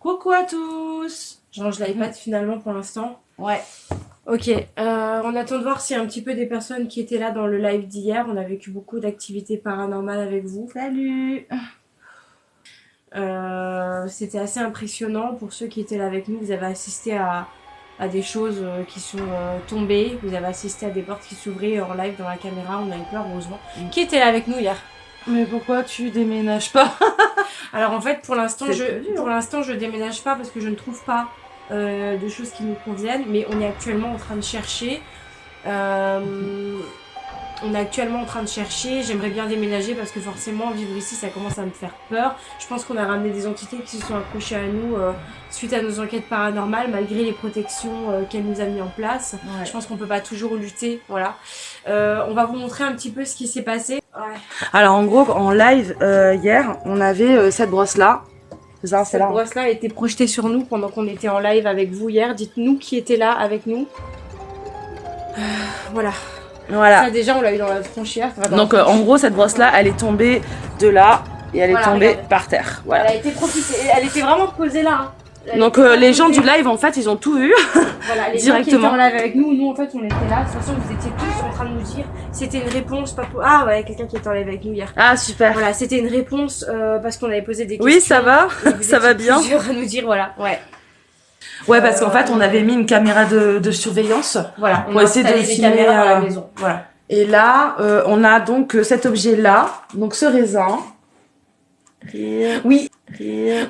Coucou à tous. Je range l'iPad finalement pour l'instant. Ouais. Ok, on attend de voir s'il y a un petit peu des personnes qui étaient là dans le live d'hier. On a vécu beaucoup d'activités paranormales avec vous. Salut. C'était assez impressionnant pour ceux qui étaient là avec nous. Vous avez assisté à des choses qui sont tombées. Vous avez assisté à des portes qui s'ouvraient en live dans la caméra. On a eu peur, heureusement. Qui était là avec nous hier? Mais pourquoi tu déménages pas? Alors en fait, pour l'instant, je déménage pas parce que je ne trouve pas de choses qui nous conviennent. Mais on est actuellement en train de chercher. J'aimerais bien déménager parce que forcément vivre ici ça commence à me faire peur. Je pense qu'on a ramené des entités qui se sont accrochées à nous suite à nos enquêtes paranormales malgré les protections qu'elle nous a mis en place. Ouais. Je pense qu'on peut pas toujours lutter, voilà. On va vous montrer un petit peu ce qui s'est passé. Ouais. Alors en gros en live hier on avait cette brosse là. C'est ça, c'est là. Cette brosse là a été projetée sur nous pendant qu'on était en live avec vous hier. Dites-nous qui était là avec nous. Voilà. Voilà. Ça déjà on l'a eu dans la tronche hier. Donc en gros cette brosse là elle est tombée de là et elle est tombée par terre. Voilà. Elle a été profitée, elle était vraiment posée là. Hein. Donc les gens du live en fait ils ont tout vu. Voilà, les directement. gens qui étaient en live avec nous en fait on était là. De toute façon vous étiez tous en train de nous dire. C'était une réponse pas pour... Ah ouais, quelqu'un qui était en live avec nous hier. Ah super. Voilà, c'était une réponse parce qu'on avait posé des questions. Oui ça va, ça va bien. À nous dire voilà, ouais. Ouais, parce qu'en fait, on avait mis une caméra de surveillance. Voilà, on a essayé de filmer caméras dans la maison. Voilà. Et là, on a donc cet objet-là, donc ce raisin. Oui, qui est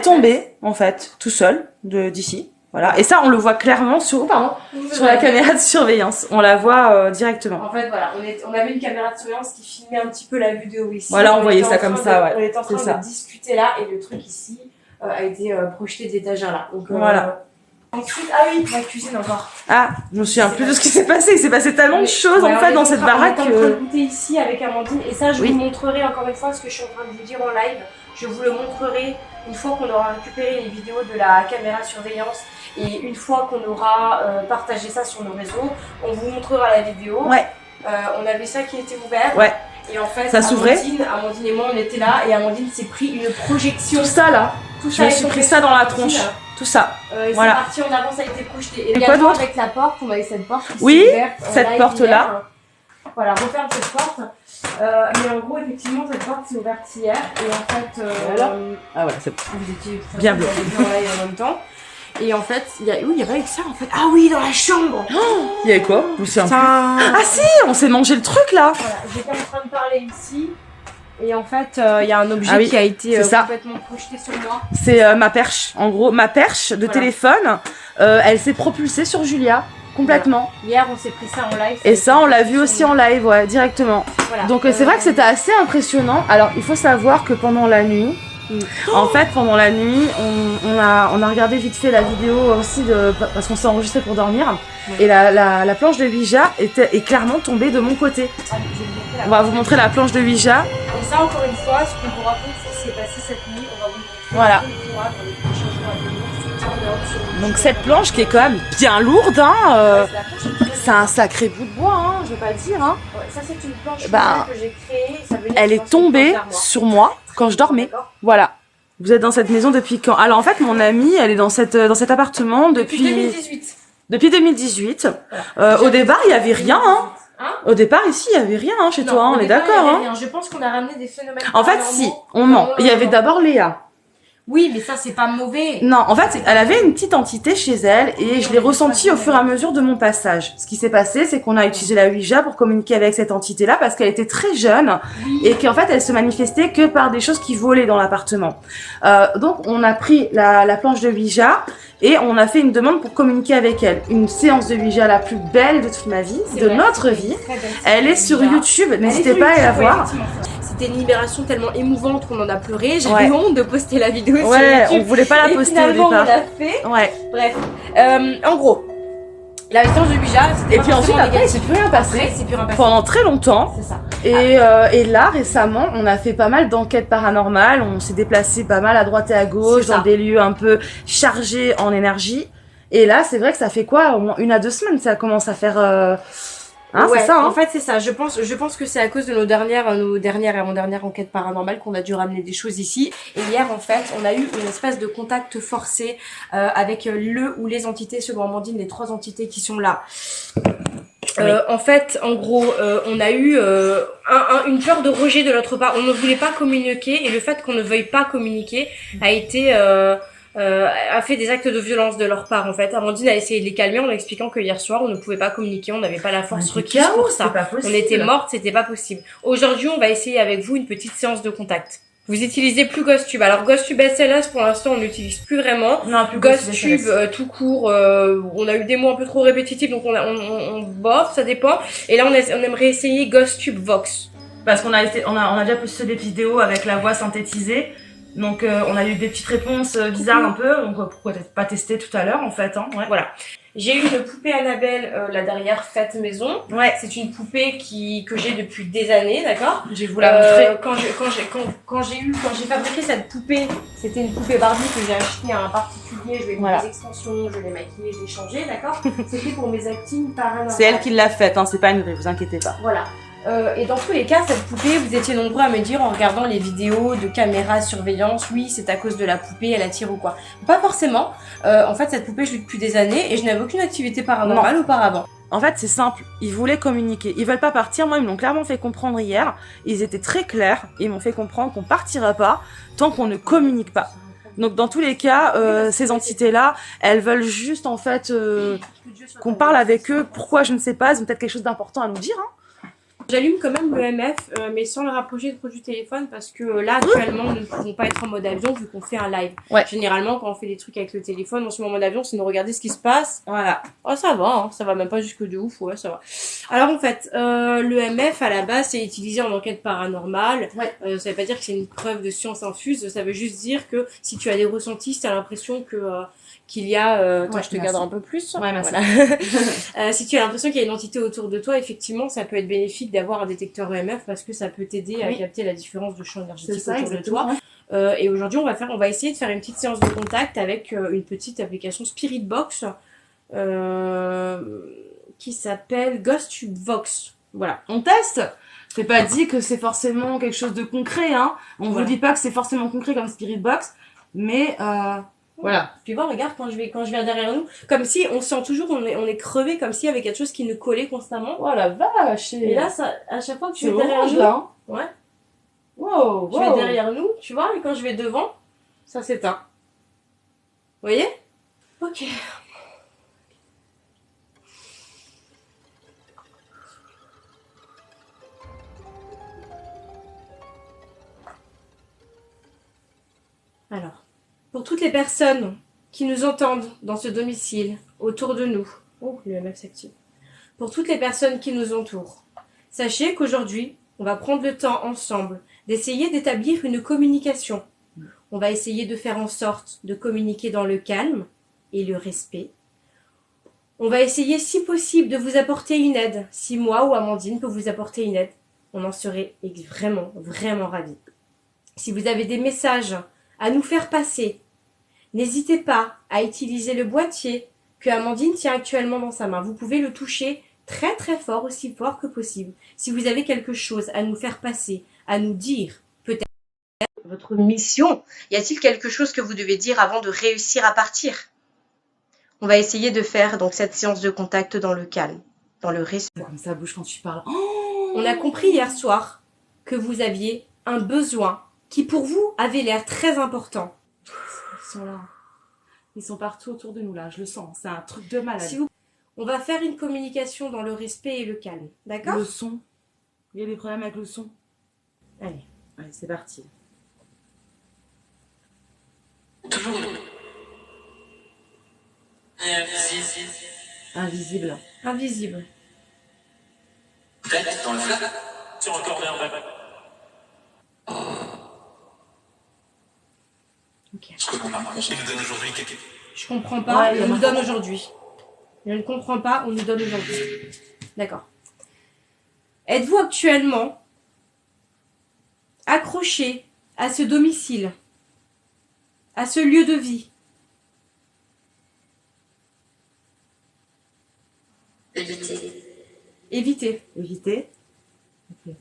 tombé en fait, tout seul d'ici. Voilà. Et ça, on le voit clairement sur la caméra de surveillance. On la voit directement. En fait, voilà, on avait une caméra de surveillance qui filmait un petit peu la vidéo ici. Voilà, on voyait ça comme ça, ouais. On était en train de discuter là et le truc ici a été projeté d'étagère là. Donc voilà. Ensuite, ah oui, la cuisine encore. Ah, je me souviens plus de ce qui s'est passé. Il s'est passé tellement de choses en fait dans cette baraque. On est en train de goûter ici avec Amandine et ça, je vous montrerai encore une fois ce que je suis en train de vous dire en live. Je vous le montrerai une fois qu'on aura récupéré les vidéos de la caméra surveillance et une fois qu'on aura partagé ça sur nos réseaux, on vous montrera la vidéo. Ouais. On avait ça qui était ouvert. Ouais. Et en fait, ça s'ouvrait. Amandine et moi, on était là et Amandine s'est pris une projection. Tout ça là. Je me suis pris ça dans la tronche. Tout ça. Voilà. C'est parti en avant, ça a été projeté. Et quoi d'autre avec la porte, on avait cette porte qui oui, ouverte, cette porte là. Voilà, referme cette porte. Mais en gros, effectivement, cette porte s'est ouverte hier. Et en fait. Ah ouais, c'est vous étiez bien bleu. En même temps. Et en fait, il y avait que ça en fait. Ah oui, dans la chambre. Il y avait quoi? Ah si, on s'est mangé le truc là. Voilà, j'étais en train de parler ici. Et en fait, il y a un objet qui a été complètement projeté sur moi. C'est ma perche. En gros, ma perche de téléphone, elle s'est propulsée sur Julia. Complètement. Voilà. Hier, on s'est pris ça en live. Et ça, on l'a vu aussi en live, ouais, directement. Voilà. Donc c'est vrai que c'était assez impressionnant. Alors, il faut savoir que pendant la nuit, en fait, pendant la nuit, on a regardé vite fait la vidéo aussi parce qu'on s'est enregistré pour dormir. Et la planche de Ouija est clairement tombée de mon côté. On va vous montrer la planche de Ouija. Et ça, encore une fois, ce qu'on vous raconte, ce qui s'est passé cette nuit, on va vous montrer. Voilà. Donc cette planche qui est quand même bien lourde, hein, c'est un sacré bout de bois, hein, je vais pas le dire. Hein. Ouais, ça c'est une planche que j'ai créée. Elle est tombée sur moi quand je dormais. Voilà. Vous êtes dans cette maison depuis quand? Alors en fait, mon amie, elle est dans cet appartement depuis 2018. Depuis 2018. Voilà. Au départ, il y avait rien. Hein. Au départ, ici, il y avait rien chez toi. On est d'accord. Hein. Je pense qu'on a ramené des phénomènes. En fait, si, on ment. Il y avait d'abord Léa. Oui, mais ça, c'est pas mauvais. Non, en fait, elle avait une petite entité chez elle et je l'ai ressentie au fur et à mesure de mon passage. Ce qui s'est passé, c'est qu'on a utilisé la Ouija pour communiquer avec cette entité-là parce qu'elle était très jeune et qu'en fait, elle se manifestait que par des choses qui volaient dans l'appartement. Donc, on a pris la planche de Ouija et on a fait une demande pour communiquer avec elle. Une séance de Ouija la plus belle de toute ma vie, notre vie. Elle est sur YouTube, n'hésitez pas à la voir. C'était une libération tellement émouvante qu'on en a pleuré. J'avais honte de poster la vidéo sur YouTube. On voulait pas la poster au départ. On l'a fait. Ouais. Bref. En gros, la séance de Ouija, c'était. Et puis ensuite, après, il s'est plus rien passé. Pendant très longtemps. C'est ça. Et là, récemment, on a fait pas mal d'enquêtes paranormales. On s'est déplacé pas mal à droite et à gauche dans des lieux un peu chargés en énergie. Et là, c'est vrai que ça fait quoi? Au moins 1 à 2 semaines, ça commence à faire. Hein, ouais, c'est ça, hein. en fait c'est ça. Je pense que c'est à cause de nos dernières et avant-dernières enquêtes paranormales qu'on a dû ramener des choses ici. Et hier en fait, on a eu une espèce de contact forcé avec le ou les entités, selon Amandine, les 3 entités qui sont là. En fait, en gros, on a eu une peur de rejet de notre part. On ne voulait pas communiquer et le fait qu'on ne veuille pas communiquer a fait des actes de violence de leur part en fait. Amandine a essayé de les calmer en expliquant que hier soir on ne pouvait pas communiquer, on n'avait pas la force requise pour ça. On était morte, c'était pas possible. Aujourd'hui, on va essayer avec vous une petite séance de contact. Vous utilisez plus GhostTube. Alors GhostTube SLS pour l'instant on n'utilise plus vraiment. Non, plus GhostTube tout court, on a eu des mots un peu trop répétitifs donc on bof, ça dépend. Et là on aimerait essayer GhostTube Vox. Parce qu'on a déjà posté des vidéos avec la voix synthétisée. Donc on a eu des petites réponses bizarres un peu, donc pourquoi pas tester tout à l'heure en fait, hein. Ouais. Voilà. J'ai eu une poupée Annabelle là derrière faite maison. Ouais. C'est une poupée que j'ai depuis des années, d'accord. Je vais vous la montrer. Quand j'ai fabriqué cette poupée, c'était une poupée Barbie que j'ai achetée à un particulier. Je lui ai mis des extensions, je l'ai maquillée, je l'ai changée, d'accord. C'était pour mes actines paranormales. C'est elle qui l'a faite, hein. C'est pas une vraie, vous inquiétez pas. Voilà. Et dans tous les cas, cette poupée, vous étiez nombreux à me dire en regardant les vidéos de caméra surveillance, oui, c'est à cause de la poupée, elle attire ou quoi. Pas forcément. En fait, cette poupée, je l'ai depuis des années et je n'avais aucune activité paranormale auparavant. En fait, c'est simple. Ils voulaient communiquer. Ils veulent pas partir. Moi, ils me l'ont clairement fait comprendre hier. Ils étaient très clairs. Ils m'ont fait comprendre qu'on partira pas tant qu'on ne communique pas. Donc, dans tous les cas, ces entités-là, elles veulent juste, en fait, qu'on parle avec eux. Pourquoi, je ne sais pas. Ils ont peut-être quelque chose d'important à nous dire, hein. J'allume quand même le MF, mais sans le rapprocher trop du téléphone parce que là, actuellement, nous ne pouvons pas être en mode avion vu qu'on fait un live. Ouais. Généralement, quand on fait des trucs avec le téléphone, on se met en mode avion, c'est de regarder ce qui se passe. Voilà. Oh, ça va, hein, ça va même pas jusque de ouf, ouais, ça va. Alors, en fait, le MF, à la base, c'est utilisé en enquête paranormale. Ouais. Ça veut pas dire que c'est une preuve de science infuse, ça veut juste dire que si tu as des ressentis, si tu as l'impression qu'il y a... je te garde un peu plus. Ouais, merci. Voilà. Si tu as l'impression qu'il y a une entité autour de toi, effectivement, ça peut être bénéfique d'avoir un détecteur EMF parce que ça peut t'aider à capter la différence de champ énergétique autour de toi. Et aujourd'hui, on va essayer de faire une petite séance de contact avec une petite application Spirit Box qui s'appelle GhostTube Vox. Voilà. On teste. C'est pas dit que c'est forcément quelque chose de concret, hein. On vous dit pas que c'est forcément concret comme Spirit Box, mais voilà. Tu vois, regarde, quand je viens derrière nous, comme si on sent toujours, on est crevé, comme s'il y avait quelque chose qui nous collait constamment. Oh la vache! Et là, ça, à chaque fois que tu es derrière nous, là. ouais. Wow, Tu es derrière nous, tu vois, et quand je vais devant, ça s'éteint. Vous voyez? Ok. Alors, pour toutes les personnes qui nous entendent dans ce domicile, autour de nous, oh, le MF s'active. Pour toutes les personnes qui nous entourent, sachez qu'aujourd'hui, on va prendre le temps ensemble d'essayer d'établir une communication. On va essayer de faire en sorte de communiquer dans le calme et le respect. On va essayer, si possible, de vous apporter une aide. Si moi ou Amandine peut vous apporter une aide, on en serait vraiment, vraiment ravis. Si vous avez des messages à nous faire passer, n'hésitez pas à utiliser le boîtier que Amandine tient actuellement dans sa main. Vous pouvez le toucher très très fort, aussi fort que possible. Si vous avez quelque chose à nous faire passer, à nous dire, peut-être votre mission, y a-t-il quelque chose que vous devez dire avant de réussir à partir? On va essayer de faire donc cette séance de contact dans le calme, dans le respect. Comme ça bouge quand tu parles. On a compris hier soir que vous aviez un besoin qui pour vous avait l'air très important. Ils sont là. Ils sont partout autour de nous là, je le sens. C'est un truc de malade. On va faire une communication dans le respect et le calme. D'accord? Le son. Il y a des problèmes avec le son. Allez, c'est parti. Toujours Invisible. Invisible. Tête dans le flat. Sur encore un vrai. Ok. Ce que l'on a rencontré nous donne aujourd'hui quelque... Je comprends pas, Ouais, on nous donne aujourd'hui. Je ne comprends pas, on nous donne aujourd'hui. D'accord. Êtes-vous actuellement accroché à ce domicile, à ce lieu de vie? Évitez. Éviter. Ok.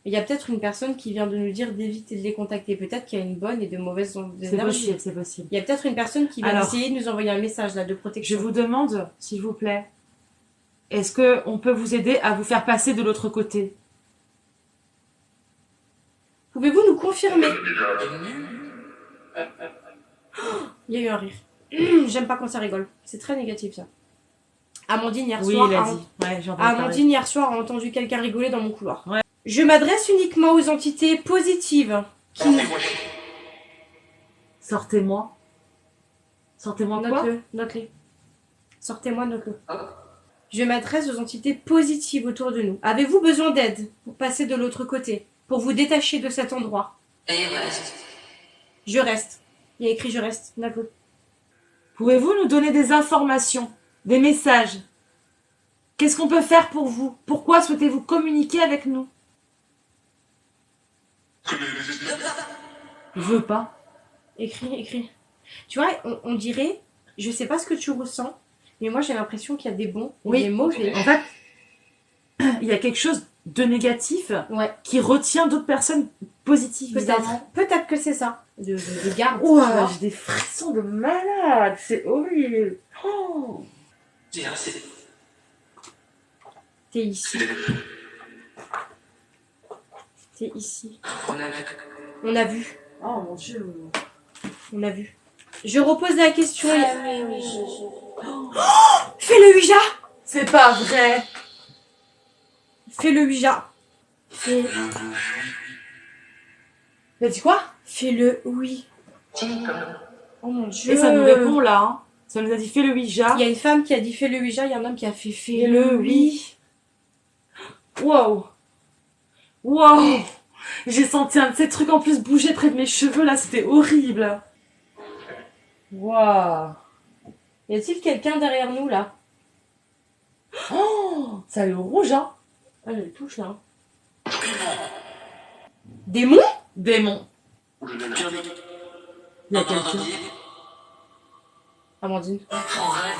Il y a peut-être une personne qui vient de nous dire d'éviter de les contacter. Peut-être qu'il y a une bonne et de mauvaise C'est énergie. possible, c'est possible. Il y a peut-être une personne qui va Alors, essayer de nous envoyer un message là de Je protection. vous demande, s'il vous plaît, est-ce qu'on peut vous aider à vous faire passer de l'autre côté? Pouvez-vous nous confirmer? Il y a eu un rire. J'aime pas quand ça rigole. C'est très négatif ça. Amandine hier Oui, soir. il a dit. Ouais, j'ai entendu parler. Amandine hier soir a entendu quelqu'un rigoler dans mon couloir. Ouais. Je m'adresse uniquement aux entités positives qui nous... Sortez-moi. Sortez-moi quoi? Note-le, note-les. Sortez-moi, note-le. Je m'adresse aux entités positives autour de nous. Avez-vous besoin d'aide pour passer de l'autre côté? Pour vous détacher de cet endroit? Et reste. Je reste. Il y a écrit je reste. Note-le. Pouvez-vous nous donner des informations, des messages? Qu'est-ce qu'on peut faire pour vous? Pourquoi souhaitez-vous communiquer avec nous? Je veux pas. Écris. Tu vois, on dirait, je sais pas ce que tu ressens, mais moi j'ai l'impression qu'il y a des bons et Oui. des mauvais. En fait, il y a quelque chose de négatif Ouais, qui retient d'autres personnes positives. bizarrement. peut-être que c'est ça. De garde. tu Ouah, vois. j'ai des frissons de malade. C'est horrible. Oh. J'ai resté. T'es ici. T'es ici. On a vu. On a vu. Oh mon Dieu. On a vu. Je repose la question. Oui. Fais le Ouija. C'est pas vrai. Fais le Ouija. Fais... T'as dit quoi? Fais-le, oui. Oh mon Dieu. Et ça nous répond là. Hein. Ça nous a dit fais le Ouija. Il y a une femme qui a dit fais le Ouija, il y a un homme qui a fait Et fais-le, oui. Wow. Wow. J'ai senti un de ces trucs en plus bouger près de mes cheveux là, c'était horrible. Waouh. Y a-t-il quelqu'un derrière nous là? Oh, ça a le rouge hein. Ah, je le touche là. Démon? Démon. Pyramide. Il y a quelqu'un. Amandine. Arrête.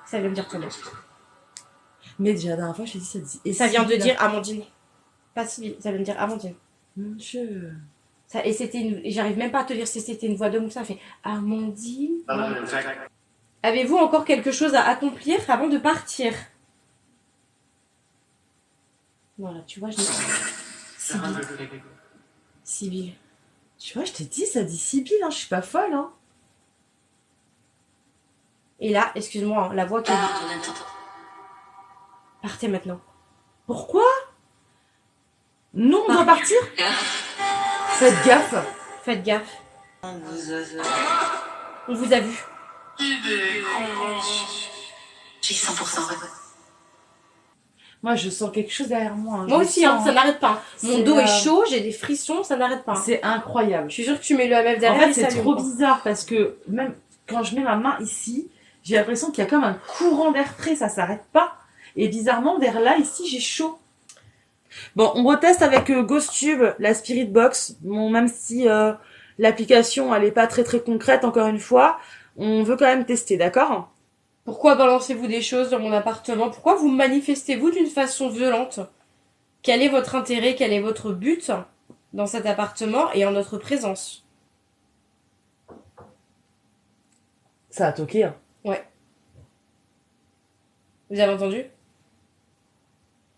Ça vient de dire ton nom. Mais déjà la dernière fois je t'ai dit ça dit. Et ça vient de dire Amandine. Pas si, ça vient de dire Amandine. Mon Dieu. Ça, et c'était et j'arrive même pas à te dire si c'était une voix d'homme ou ça. Ça fait Amandine. Avez-vous encore quelque chose à accomplir avant de partir? Voilà, tu vois, je Sibylle. Tu vois, je t'ai dit, ça dit Sibylle, hein, je suis pas folle. Hein. Et là, excuse-moi, hein, la voix qui a dit partez maintenant. Pourquoi? Nous, on doit partir? Faites gaffe. Faites gaffe. On vous a vu. J'ai 100% raison. Moi, je sens quelque chose derrière moi. Hein. Moi Je aussi, le hein, sens, ça n'arrête pas. Mon C'est, dos est chaud, j'ai des frissons, ça n'arrête pas. C'est incroyable. Je suis sûre que tu mets le MF En derrière. fait, et c'est ça allume, trop quoi. bizarre parce que même quand je mets ma main ici, j'ai l'impression qu'il y a comme un courant d'air frais, ça s'arrête pas. Et bizarrement, vers là, ici, j'ai chaud. Bon, on reteste avec GhostTube, la Spirit Box. Bon, même si l'application, elle est pas très très concrète, encore une fois, on veut quand même tester, d'accord? Pourquoi balancez-vous des choses dans mon appartement? Pourquoi vous manifestez-vous d'une façon violente? Quel est votre intérêt? Quel est votre but dans cet appartement et en notre présence? Ça a toqué, hein. Ouais. Vous avez entendu?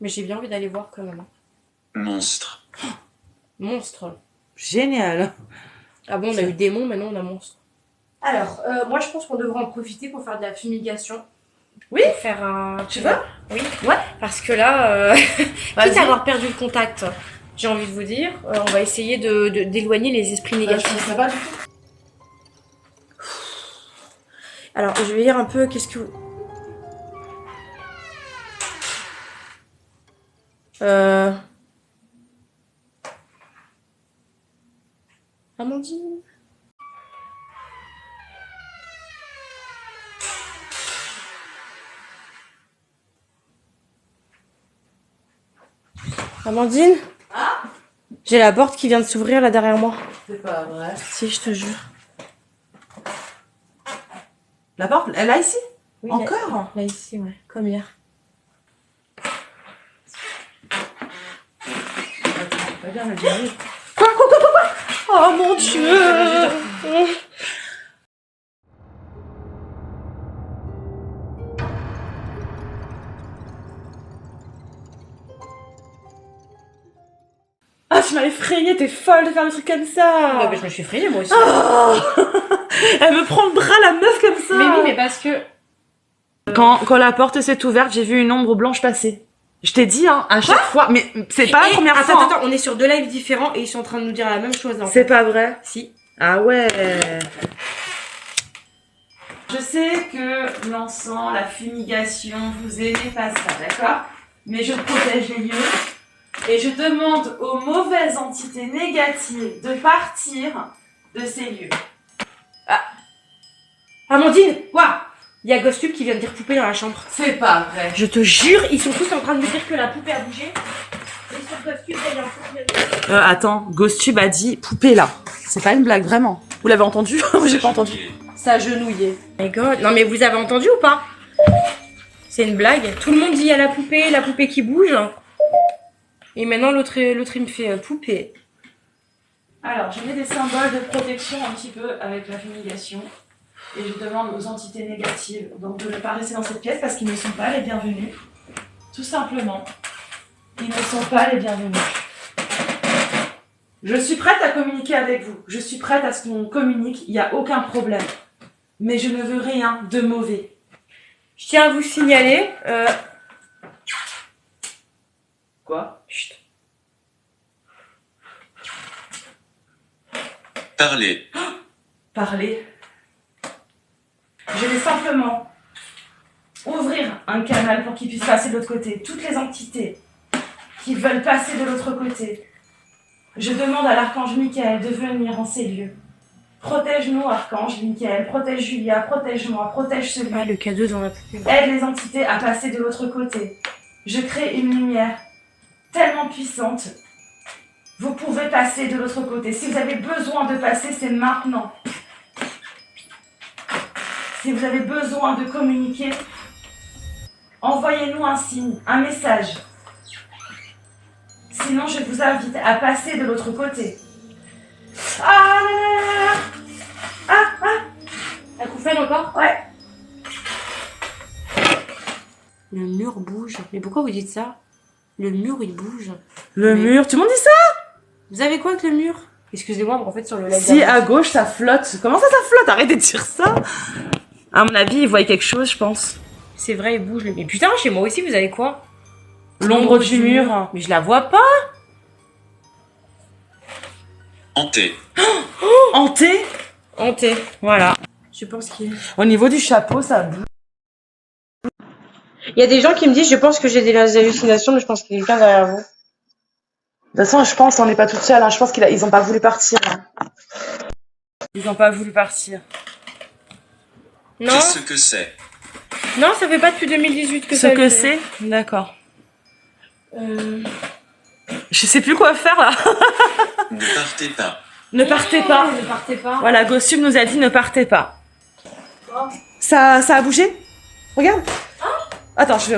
Mais j'ai bien envie d'aller voir quand même. Monstre. Monstre. Génial. Ah bon, on a eu démon, maintenant on a monstre. Alors, moi je pense qu'on devrait en profiter pour faire de la fumigation. Oui. Pour faire un... Tu veux? Oui. Ouais. Parce que là, quitte Vas-y. à avoir perdu le contact, j'ai envie de vous dire, on va essayer d'éloigner les esprits Je négatifs. sais pas du tout. Alors, je vais lire un peu, qu'est-ce que vous... Amandine. Amandine? Ah? J'ai la porte qui vient de s'ouvrir là derrière moi. C'est pas vrai. Si, je te jure. La porte, elle est là ici? Oui, Encore? là, ici, ouais. Comme hier. Attends, pas bien, la vérité. Quoi? Oh mon Dieu! Ah, tu m'as effrayée, t'es folle de faire des trucs comme ça! Non, mais je me suis effrayée, moi aussi. Oh elle me prend le bras, la meuf, comme ça! Mais oui, mais parce que... Quand la porte s'est ouverte, j'ai vu une ombre blanche passer. Je t'ai dit, hein, à chaque fois, mais c'est pas la première fois. Attends, on est sur 2 lives différents et ils sont en train de nous dire la même chose. En fait. C'est pas vrai? Si. Ah ouais. Je sais que l'encens, la fumigation, vous aimez pas ça, d'accord? Mais je protège les lieux et je demande aux mauvaises entités négatives de partir de ces lieux. Amandine, quoi? Il y a Ghostube qui vient de dire poupée dans la chambre. C'est pas vrai. Je te jure, ils sont tous en train de me dire que la poupée a bougé. Et sur Ghostube, il y a un poupée. Attends, Ghostube a dit poupée là. C'est pas une blague, vraiment. Vous l'avez entendu? J'ai pas entendu. S'agenouiller. My God. Non mais vous avez entendu ou pas? C'est une blague. Tout le monde dit il y a la poupée qui bouge. Et maintenant l'autre il me fait poupée. Alors, je mets des symboles de protection un petit peu avec la fumigation. Et je demande aux entités négatives donc de ne pas rester dans cette pièce parce qu'ils ne sont pas les bienvenus. Tout simplement. Ils ne sont pas les bienvenus. Je suis prête à communiquer avec vous. Je suis prête à ce qu'on communique. Il n'y a aucun problème. Mais je ne veux rien de mauvais. Je tiens à vous signaler. Quoi? Chut. Parler. Parler. Je vais simplement ouvrir un canal pour qu'ils puissent passer de l'autre côté. Toutes les entités qui veulent passer de l'autre côté, je demande à l'archange Michael de venir en ces lieux. Protège-nous, archange Michael, protège Julia, protège-moi, protège celui. Ah, le cadeau dans la poupée. Aide les entités à passer de l'autre côté. Je crée une lumière tellement puissante. Vous pouvez passer de l'autre côté. Si vous avez besoin de passer, c'est maintenant. Si vous avez besoin de communiquer, envoyez-nous un signe, un message. Sinon, je vous invite à passer de l'autre côté. Ah là là là là. La couffaine encore? Ouais. Le mur bouge. Mais pourquoi vous dites ça? Le mur il bouge. Le Mais- mur, tout le monde dit ça? Vous avez quoi avec le mur? Excusez-moi, mais en fait sur le live. Si d'avant- à gauche ça flotte. Comment ça flotte? Arrêtez de dire ça. À mon avis, ils voient quelque chose, je pense. C'est vrai, il bouge. Mais putain, chez moi aussi, vous avez quoi? L'ombre du mur. Mais je la vois pas. Hanté. Hanté. Hanté. Voilà. Je pense qu'il. Au niveau du chapeau, ça bouge. Il y a des gens qui me disent, je pense que j'ai des hallucinations, mais je pense qu'il y a quelqu'un derrière vous. De toute façon, je pense, on n'est pas toute seule. Hein. Je pense qu'ils ont pas voulu partir. Hein. Ils ont pas voulu partir. Non, Qu'est-ce que c'est? non, ça fait pas depuis 2018 que Ce ça le que fait. c'est? D'accord. Je sais plus quoi faire là. Ne partez pas. Ne partez pas. Ne partez pas. Voilà, Gossum nous a dit ne partez pas. Ça a bougé? Regarde. Attends, je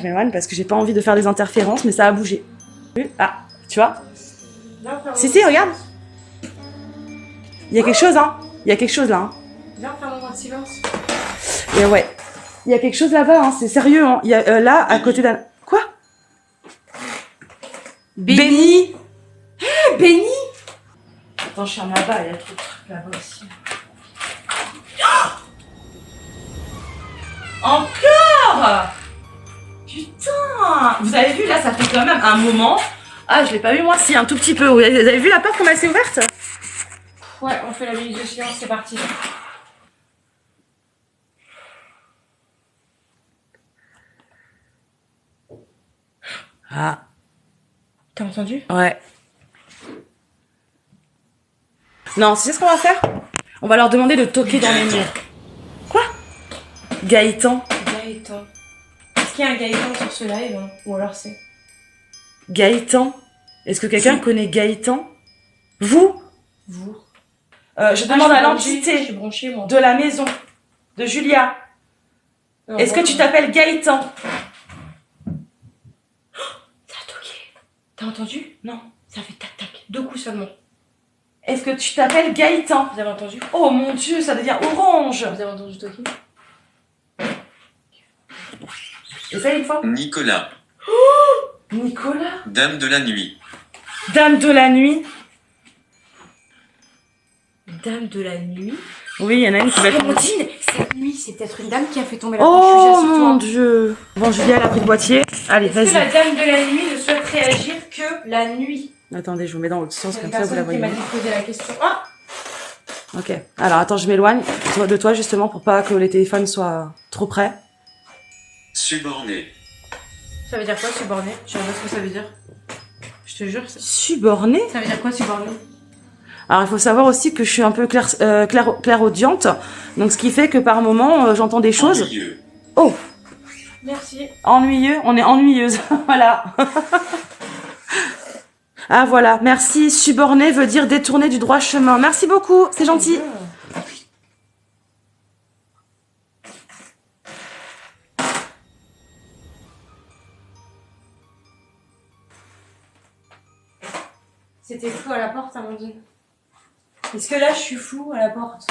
m'éloigne parce que j'ai pas envie de faire des interférences, mais ça a bougé. Ah, tu vois? Viens faire Si, regarde. Il y a quelque chose, hein. Il y a quelque chose là. Hein. Viens faire un moment de silence. Et ouais. Il y a quelque chose là-bas, hein. C'est sérieux, hein. Il y a là, à côté d'un. Quoi? Béni. Béni. Attends, je suis en là-bas, il y a trop de trucs là-bas aussi. Encore! Putain! Vous avez vu, là, ça fait quand même un moment. Ah, je l'ai pas vu, moi, si, un tout petit peu. Vous avez vu la porte comment elle s'est ouverte? Ouais, on fait la minute de silence, c'est parti. Ah, T'as entendu? ouais. Non, c'est ce qu'on va faire? On va leur demander de toquer dans les murs. Quoi? Gaëtan. Gaëtan. Est-ce qu'il y a un Gaëtan sur ce live hein? Ou alors c'est... Gaëtan. Est-ce que quelqu'un connaît Gaëtan? Vous? Vous. Je demande à Je l'entité suis branchée, moi. de la maison de Julia Est-ce que tu t'appelles Gaëtan? Ça a toqué. T'as entendu? Non. Ça fait tac tac. 2 coups seulement. Est-ce que tu t'appelles Gaëtan? Vous avez entendu? Oh mon Dieu, ça devient orange. Vous avez entendu toquer? Essaye une fois. Nicolas. Nicolas. Dame de la nuit. Dame de la nuit. Dame de la nuit. Oui, il y en a une qui va être... Amandine, cette nuit, c'est peut-être une dame qui a fait tomber la franchise Oh sur mon toi. Dieu. Bon, Julia, elle a pris le boîtier. Allez, Est-ce que la vas-y. dame de la nuit ne souhaite réagir que la nuit? Attendez, je vous mets dans l'autre sens, C'est comme une ça vous la personne qui voyez. m'a dit de poser la question. Ah! Ok. Alors, attends, je m'éloigne de toi, justement, pour pas que les téléphones soient trop près. Suborné. Ça veut dire quoi, suborné? Je sais pas ce que ça veut dire. Je te jure. Suborné. Ça veut dire quoi, suborné? Alors, il faut savoir aussi que je suis un peu clairaudiente. Donc, ce qui fait que par moment, j'entends des choses. Ennuyeux. Oh, Merci. ennuyeux. On est ennuyeuse. Voilà. Ah, voilà. Merci. Suborné veut dire détourner du droit chemin. Merci beaucoup. C'est gentil. C'était flou à la porte, Amandine. Est-ce que là, je suis flou à la porte?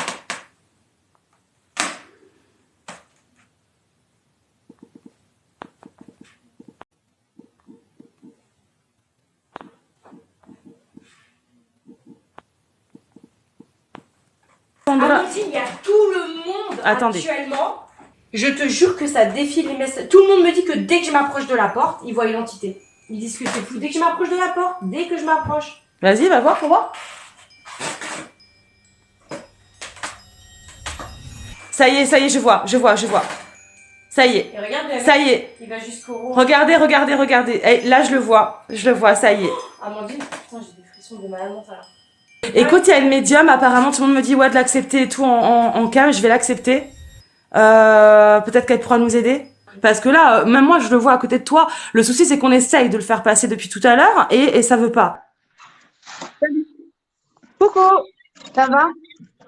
Sandra. Amandine, il y a tout le monde Attendez. actuellement. Je te jure que ça défile les messages. Tout le monde me dit que dès que je m'approche de la porte, ils voient une entité. Ils disent que c'est fou. Dès que je m'approche de la porte, dès que je m'approche. Vas-y, va voir pour voir. Ça y est, je vois. Ça y est, Et regarde, ça y est. il va jusqu'au rond. Regardez. Eh, là, je le vois, ça y est. Amandine, putain, j'ai des frissons de malade mentale. Écoute, il y a une médium, apparemment, tout le monde me dit ouais de l'accepter et tout en cam, je vais l'accepter. Peut-être qu'elle pourra nous aider. Parce que là, même moi, je le vois à côté de toi. Le souci, c'est qu'on essaye de le faire passer depuis tout à l'heure et ça veut pas. Coucou, Ça va?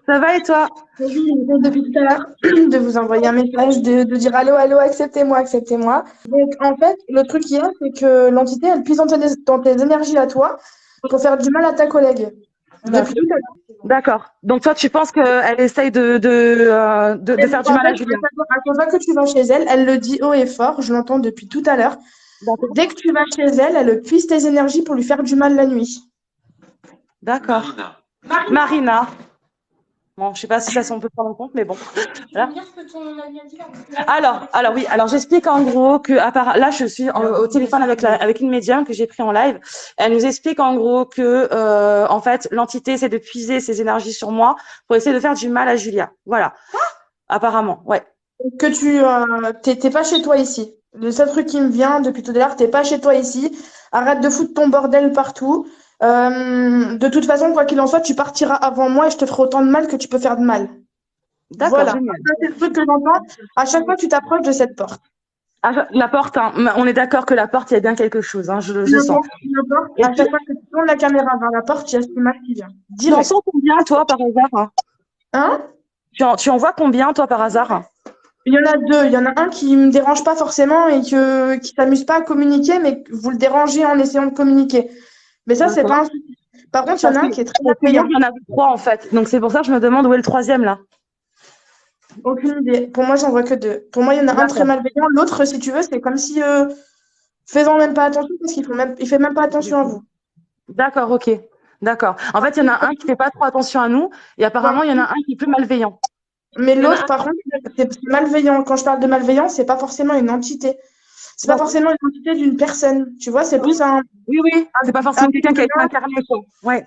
ça va et toi? Oui, j'essaie depuis tout à l'heure de vous envoyer un message, de dire allô, allô, acceptez-moi, acceptez-moi. Donc, en fait, le truc qu'il y a, c'est que l'entité, elle puise dans tes énergies à toi pour faire du mal à ta collègue. Depuis tout à l'heure. D'accord. Donc toi, tu penses qu'elle essaye de faire du En mal à fait, Julien? à chaque fois que tu vas chez elle, elle le dit haut et fort, je l'entends depuis tout à l'heure. D'accord. Dès que tu vas chez elle, elle puise tes énergies pour lui faire du mal la nuit. D'accord. Marina. Marina. Bon, je sais pas si ça on peut prendre en compte, mais bon. Voilà. Alors oui, alors j'explique en gros que là je suis au téléphone avec une médium que j'ai pris en live. Elle nous explique en gros que en fait l'entité essaie de puiser ses énergies sur moi pour essayer de faire du mal à Julia. Voilà. Apparemment, ouais. Que t'es pas chez toi ici. Le seul truc qui me vient depuis tout à l'heure, t'es pas chez toi ici. Arrête de foutre ton bordel partout. De toute façon, quoi qu'il en soit, tu partiras avant moi et je te ferai autant de mal que tu peux faire de mal. D'accord, Voilà. génial. Ça, c'est le truc que j'entends. À chaque fois que tu t'approches de cette porte. Ah, la porte, hein, on est d'accord que la porte, il y a bien quelque chose, hein, je Le sens. porte, à chaque fois que tu tournes la caméra vers la porte, il y a cette image qui vient. Tu en sens combien, toi, par hasard? Hein? Tu en vois combien, toi, par hasard? Il y en a deux. Il y en a un qui me dérange pas forcément et qui s'amuse pas à communiquer, mais vous le dérangez en essayant de communiquer. Mais ça, c'est pas un souci. Par contre, il y en a un qui est très malveillant. Il y en a trois, en fait. Donc, c'est pour ça que je me demande où est le troisième, là. Aucune idée. Pour moi, j'en vois que deux. Pour moi, il y en a un très malveillant. L'autre, si tu veux, c'est comme si faisant même pas attention parce il fait même pas attention à vous. D'accord, ok. D'accord. En fait, il y en a un qui fait pas trop attention à nous et apparemment, il y en a un qui est plus malveillant. Mais l'autre, par contre, c'est malveillant. Quand je parle de malveillant, c'est pas forcément une entité. C'est pas forcément une entité d'une personne. Tu vois, c'est plus un. Oui, c'est pas forcément quelqu'un qui a été incarné, quoi. Ouais.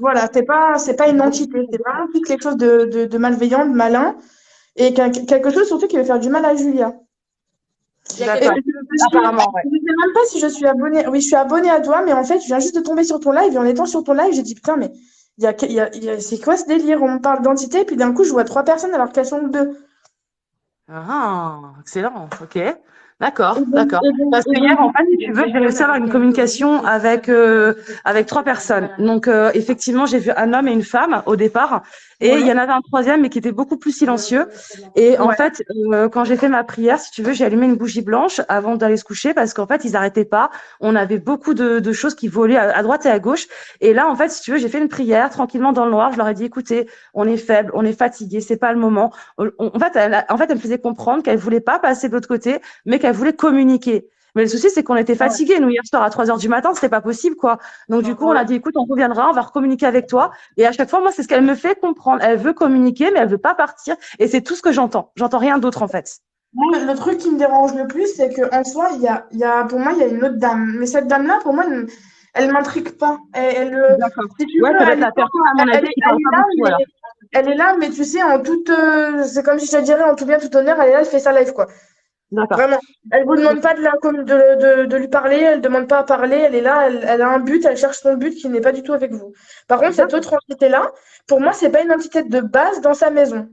Voilà, c'est pas une entité. C'est vraiment plus quelque chose de malveillant, de malin. Et quelque chose surtout qui veut faire du mal à Julia. D'accord. Apparemment, ouais. Je ne sais même pas si je suis abonnée. Oui, je suis abonnée à toi, mais en fait, je viens juste de tomber sur ton live. Et en étant sur ton live, j'ai dit putain, mais c'est quoi ce délire? On me parle d'entité, et puis d'un coup, je vois 3 personnes alors qu'elles sont que 2. Ah, excellent. Ok. D'accord, Et donc, d'accord. et donc, Parce et que donc, hier, en fait, si tu veux, j'ai réussi à avoir une communication avec 3 personnes. Donc, effectivement, j'ai vu un homme et une femme au départ, et il y ouais, en avait un troisième, mais qui était beaucoup plus silencieux. Et en ouais, fait, quand j'ai fait ma prière, si tu veux, j'ai allumé une bougie blanche avant d'aller se coucher, parce qu'en fait, ils arrêtaient pas. On avait beaucoup de choses qui volaient à droite et à gauche. Et là, en fait, si tu veux, j'ai fait une prière tranquillement dans le noir. Je leur ai dit, écoutez, on est faible, on est fatigué, c'est pas le moment. En fait, elle me faisait comprendre qu'elle voulait pas passer de l'autre côté, mais qu'elle voulait communiquer. Mais le souci, c'est qu'on était ouais, fatigués. Nous, hier soir, à 3 heures du matin, c'était pas possible, quoi. Donc, du coup, on a ouais. dit, écoute, on reviendra, on va recommuniquer avec toi. Et à chaque fois, moi, c'est ce qu'elle me fait comprendre. Elle veut communiquer, mais elle veut pas partir. Et c'est tout ce que j'entends. J'entends rien d'autre, en fait. Moi, le truc qui me dérange le plus, c'est qu'en soi, pour moi, il y a une autre dame. Mais cette dame-là, pour moi, elle m'intrigue pas. D'accord. Si tu Ouais, veux, ça doit être la personne, à mon avis, qui elle parle est pas là, beaucoup, alors. elle est là, mais tu sais, c'est comme si je te dirais en tout bien, tout honneur, elle est là, elle fait sa live, quoi. D'accord. Vraiment. Elle vous demande pas de lui parler, elle demande pas à parler, elle est là, elle a un but, elle cherche son but qui n'est pas du tout avec vous. Par contre, cette D'accord. autre entité-là, pour moi, c'est pas une entité de base dans sa maison.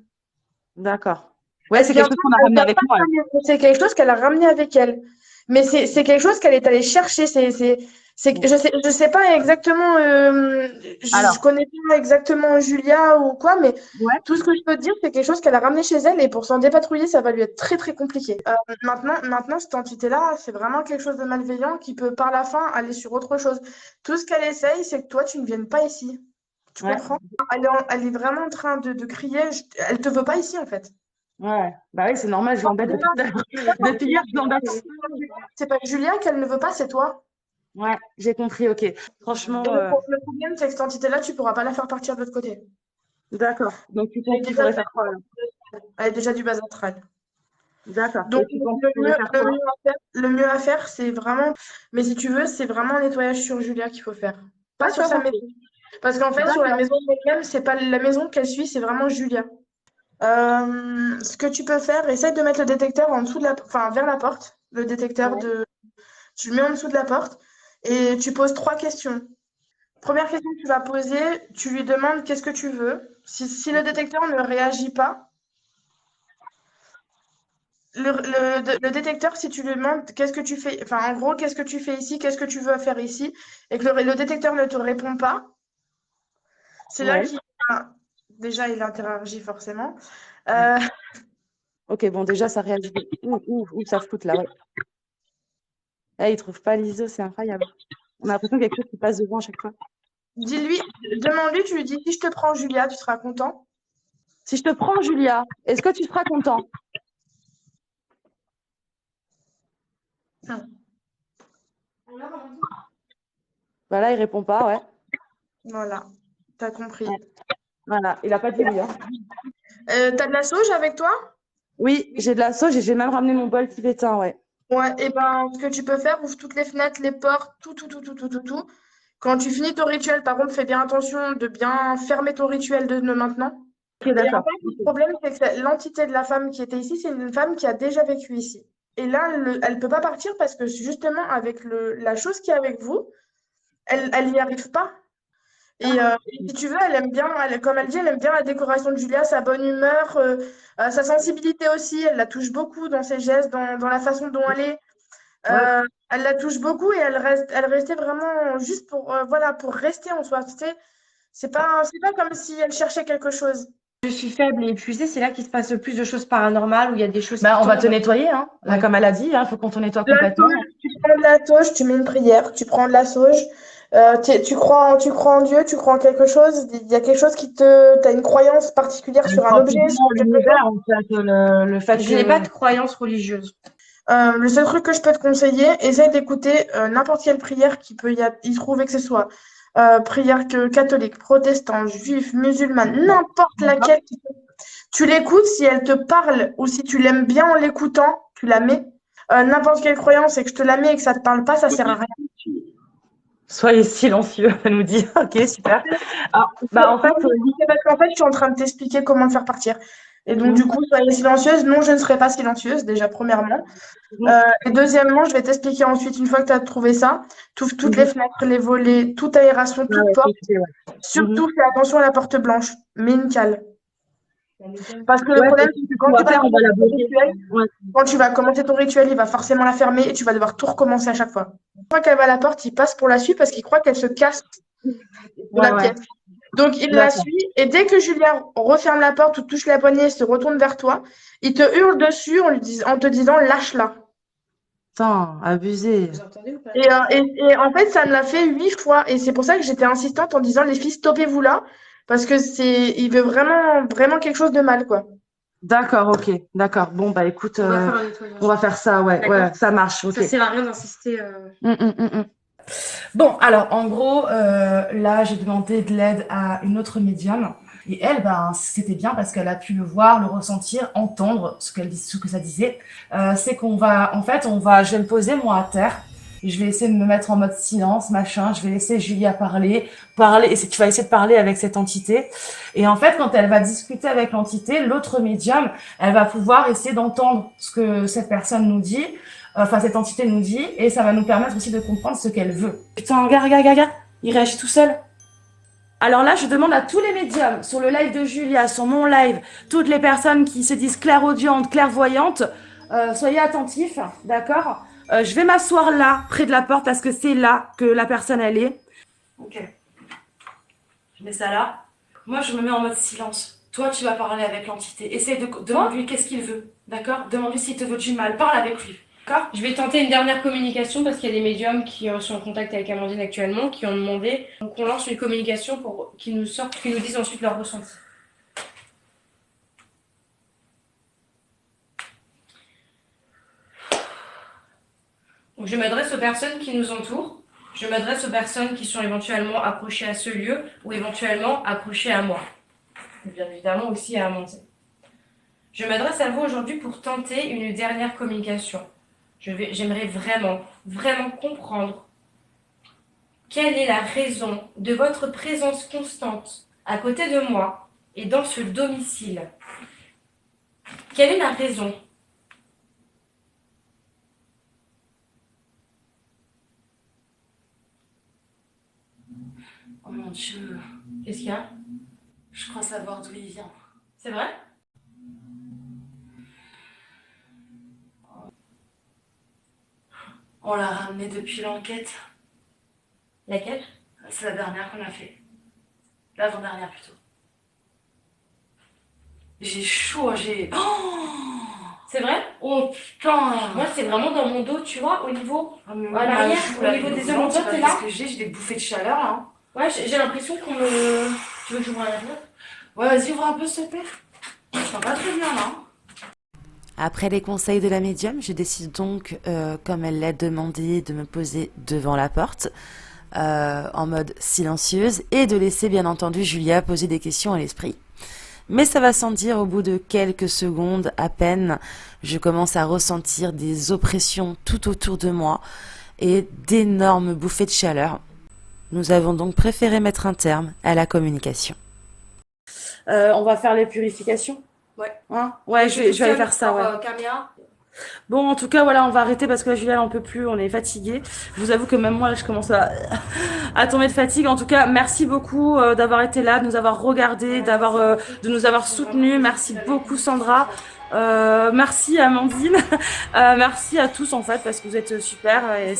D'accord. Ouais, c'est quelque chose qu'on a Elle ramené vient avec pas moi, de alors. sa maison, c'est quelque chose qu'elle a ramené avec elle. Mais c'est quelque chose qu'elle est allée chercher. Je sais pas exactement, je Alors, connais pas exactement Julia ou quoi, mais ouais. tout ce que je peux te dire, c'est quelque chose qu'elle a ramené chez elle et pour s'en dépatrouiller, ça va lui être très très compliqué. Maintenant, cette entité-là, c'est vraiment quelque chose de malveillant qui peut par la fin aller sur autre chose. Tout ce qu'elle essaye, c'est que toi, tu ne viennes pas ici. Tu Ouais. comprends? Elle est vraiment en train de crier. Elle te veut pas ici, en fait. Ouais. Bah oui, c'est normal, je l'embête depuis tout à l'heure. Depuis hier, je l'embête. C'est pas Julia qu'elle ne veut pas, c'est toi. Ouais, j'ai compris, ok. Franchement, Et le problème, c'est que cette entité-là, tu pourras pas la faire partir de l'autre côté. d'accord. Donc, tu Elle penses est qu'il déjà, faudrait faire quoi, alors? elle est déjà du bas astral. D'accord. Donc, Et tu penses qu'il faudrait faire quoi? le mieux à faire, c'est vraiment, mais si tu veux, c'est vraiment un nettoyage sur Julia qu'il faut faire. Pas sur D'accord, sa ok. maison. Parce qu'en fait, sur la D'accord. maison elle-même, c'est pas la maison qu'elle suit, c'est vraiment Julia. Ce que tu peux faire, essaye de mettre le détecteur en dessous de enfin, vers la porte. Le détecteur Ouais. de, tu le mets en dessous de la porte et tu poses 3 questions. Première question que tu vas poser, tu lui demandes qu'est-ce que tu veux. Si le détecteur ne réagit pas, le détecteur, si tu lui demandes qu'est-ce que tu fais, enfin en gros, qu'est-ce que tu fais ici, qu'est-ce que tu veux faire ici, et que le détecteur ne te répond pas, c'est là Ouais. qu'il déjà il interagit forcément. Ouais. Euh, Ok, bon, déjà, ça réagit. Ouh, ça floute là, ouais. Là, il trouve pas l'ISO, c'est incroyable. On a l'impression qu'il y a quelque chose qui passe devant à chaque fois. Dis-lui, demande-lui, tu lui dis si je te prends Julia, tu seras content. Si je te prends, Julia, est-ce que tu seras content? Hmm. Bah là, il répond pas, ouais. Voilà, t'as compris. Ouais. Voilà, il a pas dit oui, hein. T'as de la sauge avec toi? Oui, j'ai de la sauge et j'ai même ramené mon bol tibétain, ouais. Ouais, et ben, ce que tu peux faire, ouvre toutes les fenêtres, les portes, tout, tout, tout, tout, tout, tout, tout. Quand tu finis ton rituel, par contre, fais bien attention de bien fermer ton rituel de maintenant. Ok, Et en d'accord. fait, le problème, c'est que l'entité de la femme qui était ici, c'est une femme qui a déjà vécu ici. Et là, elle peut pas partir parce que justement, avec la chose qui est avec vous, elle n'y arrive pas. Et si tu veux, elle aime bien, comme elle dit, elle aime bien la décoration de Julia, sa bonne humeur, sa sensibilité aussi. Elle la touche beaucoup dans ses gestes, dans la façon dont elle est. Ouais. Elle la touche beaucoup et elle restait vraiment juste pour, voilà, pour rester en soi. Tu sais, c'est pas comme si elle cherchait quelque chose. Je suis faible et épuisée, c'est là qu'il se passe le plus de choses paranormales où il y a des choses Bah, qui on va te tombent. nettoyer, hein. Là, Ouais. comme elle a dit, il faut qu'on te nettoie La complètement. sauge, tu prends de la sauge, tu mets une prière, tu prends de la sauge. Tu crois en Dieu, tu crois en quelque chose. Il y a quelque chose t'as une croyance particulière Elle sur un croit objet, plus sur en quelque chose. l'univers, en fait, le fait Je n'ai pas de que. croyance religieuse. Le seul truc que je peux te conseiller, essaye d'écouter n'importe quelle prière y trouver que ce soit prière catholique, protestante, juif, musulmane, n'importe laquelle. Tu l'écoutes, si elle te parle ou si tu l'aimes bien en l'écoutant, tu la mets. N'importe quelle croyance et que je te la mets et que ça te parle pas, ça sert à rien. Soyez silencieux, elle nous dit. Ok, super. Ah, bah, en fait, C'est parce qu'en fait, je suis en train de t'expliquer comment le faire partir. Et donc, mhm, du coup, soyez silencieuse. Non, je ne serai pas silencieuse, déjà, premièrement. mhm, Et deuxièmement, je vais t'expliquer ensuite, une fois que tu as trouvé ça, tu ouvres toutes les mhm. fenêtres, les volets, toute aération, Ah toute ouais, porte. c'est, ouais. Mhm. Surtout, fais attention à la porte blanche. Mets une cale. Parce que le Ouais, problème, parce c'est que qu'on va faire, on va la bloquer. rituel, Ouais. quand tu vas commencer ton rituel, il va forcément la fermer et tu vas devoir tout recommencer à chaque fois. Une fois qu'elle va à la porte, il passe pour la suite parce qu'il croit qu'elle se casse de la Ouais. pièce. Donc, il la D'accord. suit et dès que Julien referme la porte ou touche la poignée et se retourne vers toi, il te hurle dessus en te disant lâche-la. Putain, abusé. Et en fait, ça me l'a fait 8 fois. Et c'est pour ça que j'étais insistante en disant les filles, stoppez-vous là. Parce que il veut vraiment, vraiment quelque chose de mal, quoi. D'accord, ok. D'accord. Bon, bah écoute, On va faire un nettoyage. on va faire ça, ouais. D'accord. Ouais, ça marche, ok. Ça sert à rien d'insister. Mm. Bon, alors en gros, là, j'ai demandé de l'aide à une autre médium. Et elle, ben, c'était bien parce qu'elle a pu le voir, le ressentir, entendre ce que ça disait. C'est qu'on va, en fait, je vais me poser moi à terre. Et je vais essayer de me mettre en mode silence, machin. Je vais laisser Julia parler. Et tu vas essayer de parler avec cette entité. Et en fait, quand elle va discuter avec l'entité, l'autre médium, elle va pouvoir essayer d'entendre ce que cette personne nous dit. Enfin, cette entité nous dit, et ça va nous permettre aussi de comprendre ce qu'elle veut. Putain, regarde, il réagit tout seul. Alors là, je demande à tous les médiums, sur le live de Julia, sur mon live, toutes les personnes qui se disent clairaudientes, clairvoyantes, soyez attentifs, d'accord? Je vais m'asseoir là, près de la porte, parce que c'est là que la personne, elle est. Ok. Je mets ça là. Moi, je me mets en mode silence. Toi, tu vas parler avec l'entité. Essaye de demander-lui qu'est-ce qu'il veut, d'accord? Demande-lui s'il te veut du mal. Parle avec lui. Je vais tenter une dernière communication parce qu'il y a des médiums qui sont en contact avec Amandine actuellement, qui ont demandé. Donc on lance une communication pour qu'ils nous sortent, qu'ils nous disent ensuite leur ressenti. Donc je m'adresse aux personnes qui nous entourent. Je m'adresse aux personnes qui sont éventuellement accrochées à ce lieu ou éventuellement accrochées à moi. Et bien évidemment aussi à Amandine. Je m'adresse à vous aujourd'hui pour tenter une dernière communication. J'aimerais vraiment comprendre quelle est la raison de votre présence constante à côté de moi et dans ce domicile. Quelle est la raison? Oh mon Dieu, Qu'est-ce qu'il y a? je crois savoir d'où il vient. C'est vrai? On l'a ramené depuis l'enquête. Laquelle? C'est la dernière qu'on a fait. L'avant-dernière plutôt. J'ai chaud, C'est vrai? Oh putain! Moi, c'est vraiment dans mon dos, tu vois, au niveau Ah, mais à l'arrière, joue, là, au niveau les des blancs, omoplates, tu t'es vois là? ce que j'ai des bouffées de chaleur là. Hein. Ouais, j'ai l'impression qu'on me... Tu veux que j'ouvre la fenêtre? Ouais, vas-y, ouvre un peu s'il te plaît. Je sens pas très bien là. Après les conseils de la médium, je décide donc, comme elle l'a demandé, de me poser devant la porte, en mode silencieuse, et de laisser bien entendu Julia poser des questions à l'esprit. Mais ça va sans dire, au bout de quelques secondes à peine, je commence à ressentir des oppressions tout autour de moi et d'énormes bouffées de chaleur. Nous avons donc préféré mettre un terme à la communication. On va faire les purifications. Ouais. Hein, ouais, je vais aller faire ça, ouais. Caméra. Bon, en tout cas, voilà, on va arrêter parce que là, Julia, elle en peut plus, on est fatigué. Je vous avoue que même moi, là, je commence à tomber de fatigue. En tout cas, merci beaucoup d'avoir été là, de nous avoir regardé, de nous avoir soutenus. Merci beaucoup, Sandra. Merci, Amandine. Merci à tous, en fait, parce que vous êtes super. Et